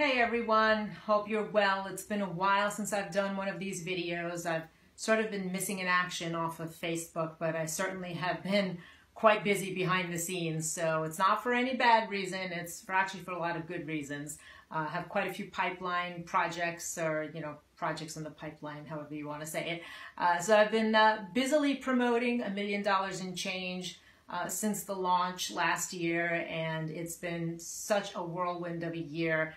Hey everyone, hope you're well. It's been a while since I've done one of these videos. I've sort of been missing in action off of Facebook, but I certainly have been quite busy behind the scenes. So it's not for any bad reason, it's actually for a lot of good reasons. I have quite a few pipeline projects or, projects in the pipeline, however you want to say it. So I've been busily promoting $1 Million in Change since the launch last year, and it's been such a whirlwind of a year.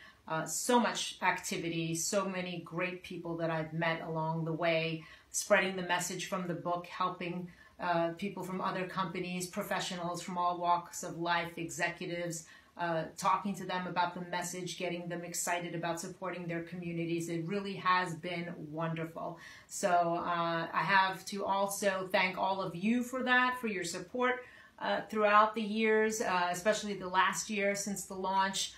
So much activity, so many great people that I've met along the way, spreading the message from the book, helping people from other companies, professionals from all walks of life, executives, talking to them about the message, getting them excited about supporting their communities. It really has been wonderful. So I have to also thank all of you for that, for your support throughout the years, especially the last year since the launch.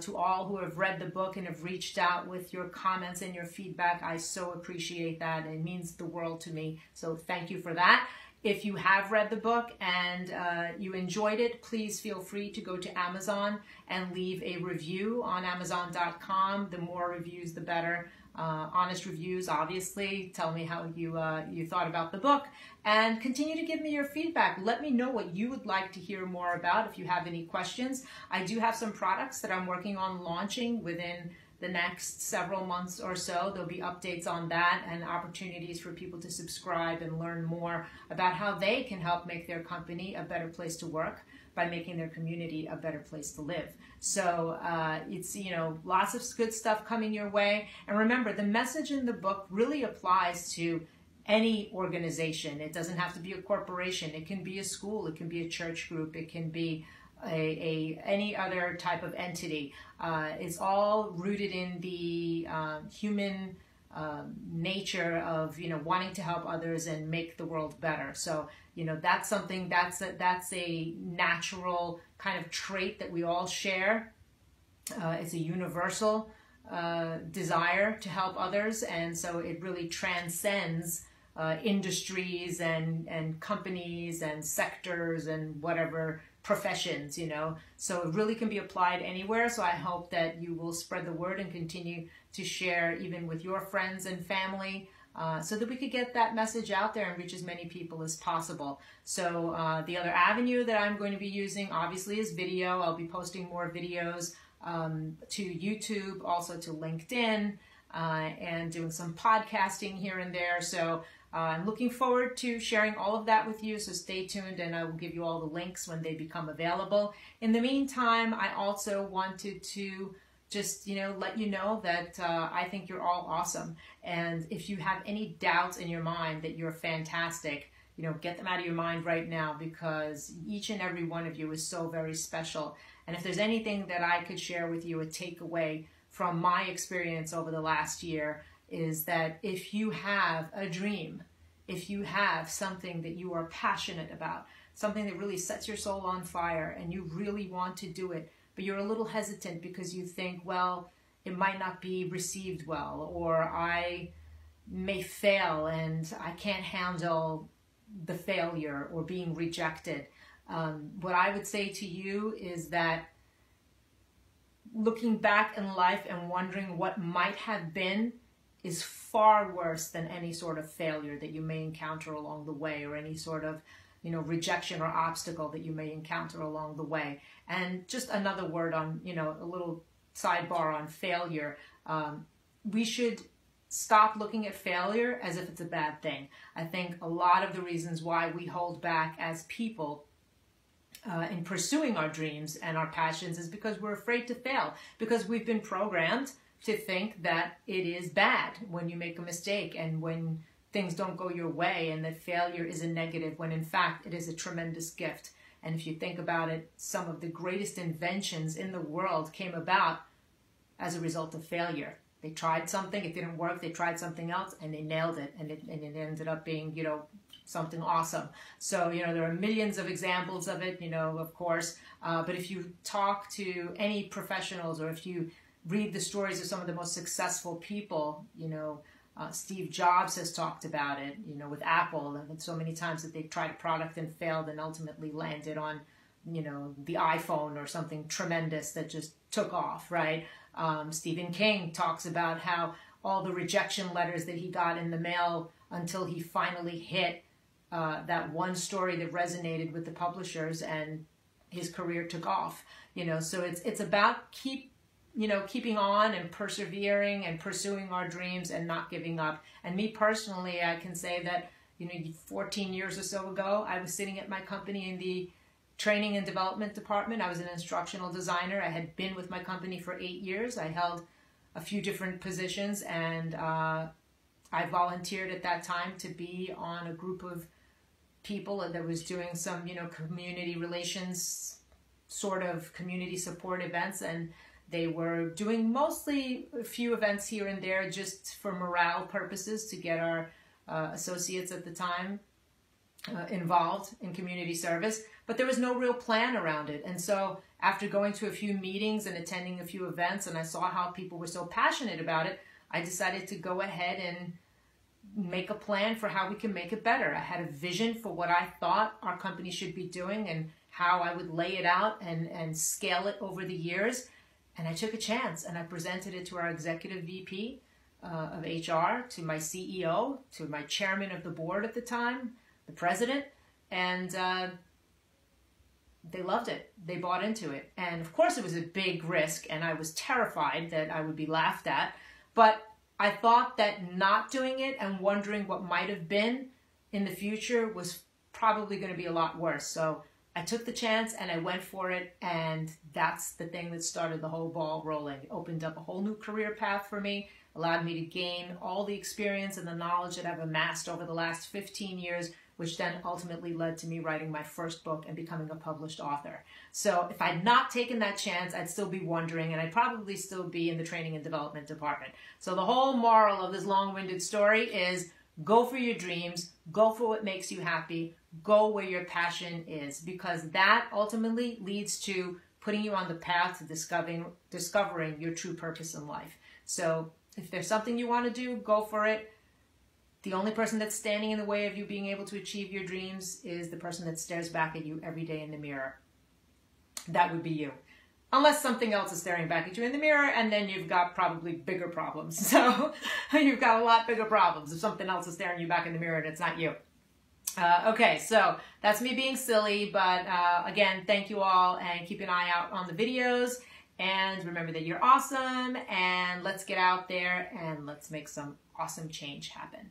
To all who have read the book and have reached out with your comments and your feedback, I so appreciate that. It means the world to me. So thank you for that. If you have read the book and you enjoyed it, please feel free to go to Amazon and leave a review on Amazon.com. The more reviews, the better. Honest reviews, obviously. Tell me how you thought about the book, and continue to give me your feedback. Let me know what you would like to hear more about if you have any questions. I do have some products that I'm working on launching within the next several months or so. There'll be updates on that and opportunities for people to subscribe and learn more about how they can help make their company a better place to work by making their community a better place to live. So it's, lots of good stuff coming your way. And remember, the message in the book really applies to any organization. It doesn't have to be a corporation. It can be a school. It can be a church group. It can be any other type of entity. It's all rooted in the human nature of wanting to help others and make the world better. So that's something that's a natural kind of trait that we all share. It's a universal desire to help others, and so it really transcends industries and companies and sectors and whatever professions, so it really can be applied anywhere. So I hope that you will spread the word and continue to share even with your friends and family, so that we could get that message out there and reach as many people as possible. So the other avenue that I'm going to be using obviously is video. I'll be posting more videos to YouTube, also to LinkedIn, and doing some podcasting here and there. So I'm looking forward to sharing all of that with you, so stay tuned and I will give you all the links when they become available. In the meantime, I also wanted to just, let you know that I think you're all awesome. And if you have any doubts in your mind that you're fantastic, get them out of your mind right now, because each and every one of you is so very special. And if there's anything that I could share with you, a takeaway from my experience over the last year, is that if you have a dream, if you have something that you are passionate about, something that really sets your soul on fire and you really want to do it, but you're a little hesitant because you think, well, it might not be received well, or I may fail and I can't handle the failure or being rejected. What I would say to you is that looking back in life and wondering what might have been is far worse than any sort of failure that you may encounter along the way, or any sort of rejection or obstacle that you may encounter along the way. And just another word on, a little sidebar on failure. We should stop looking at failure as if it's a bad thing. I think a lot of the reasons why we hold back as people in pursuing our dreams and our passions is because we're afraid to fail, because we've been programmed to think that it is bad when you make a mistake and when things don't go your way, and that failure is a negative, when in fact it is a tremendous gift. And if you think about it, some of the greatest inventions in the world came about as a result of failure. They tried something, it didn't work, they tried something else, and they nailed it, and it ended up being, something awesome. So, there are millions of examples of it, of course, but if you talk to any professionals, or if you read the stories of some of the most successful people, Steve Jobs has talked about it, with Apple, and so many times that they tried a product and failed and ultimately landed on you know, the iPhone or something tremendous that just took off, right? Stephen King talks about how all the rejection letters that he got in the mail until he finally hit that one story that resonated with the publishers, and his career took off. You know, so it's about keeping on and persevering and pursuing our dreams and not giving up. And me personally, I can say that, you know, 14 years or so ago, I was sitting at my company in the training and development department. I was an instructional designer. I had been with my company for 8 years. I held a few different positions, and I volunteered at that time to be on a group of people that was doing some, you know, community relations, sort of community support events, and they were doing mostly a few events here and there just for morale purposes to get our associates at the time involved in community service, but there was no real plan around it. And so after going to a few meetings and attending a few events, and I saw how people were so passionate about it, I decided to go ahead and make a plan for how we can make it better. I had a vision for what I thought our company should be doing and how I would lay it out and scale it over the years. And I took a chance and I presented it to our executive VP of HR, to my CEO, to my chairman of the board at the time, the president, and they loved it. They bought into it. And of course it was a big risk, and I was terrified that I would be laughed at, but I thought that not doing it and wondering what might have been in the future was probably going to be a lot worse. So I took the chance and I went for it, and that's the thing that started the whole ball rolling. It opened up a whole new career path for me, allowed me to gain all the experience and the knowledge that I've amassed over the last 15 years, which then ultimately led to me writing my first book and becoming a published author. So if I'd not taken that chance, I'd still be wondering, and I'd probably still be in the training and development department. So the whole moral of this long-winded story is go for your dreams, go for what makes you happy, go where your passion is, because that ultimately leads to putting you on the path to discovering your true purpose in life. So if there's something you want to do, go for it. The only person that's standing in the way of you being able to achieve your dreams is the person that stares back at you every day in the mirror. That would be you. Unless something else is staring back at you in the mirror, and then you've got probably bigger problems. So you've got a lot bigger problems if something else is staring you back in the mirror and it's not you. Okay, so that's me being silly, but again, thank you all, and keep an eye out on the videos. And remember that you're awesome, and let's get out there and let's make some awesome change happen.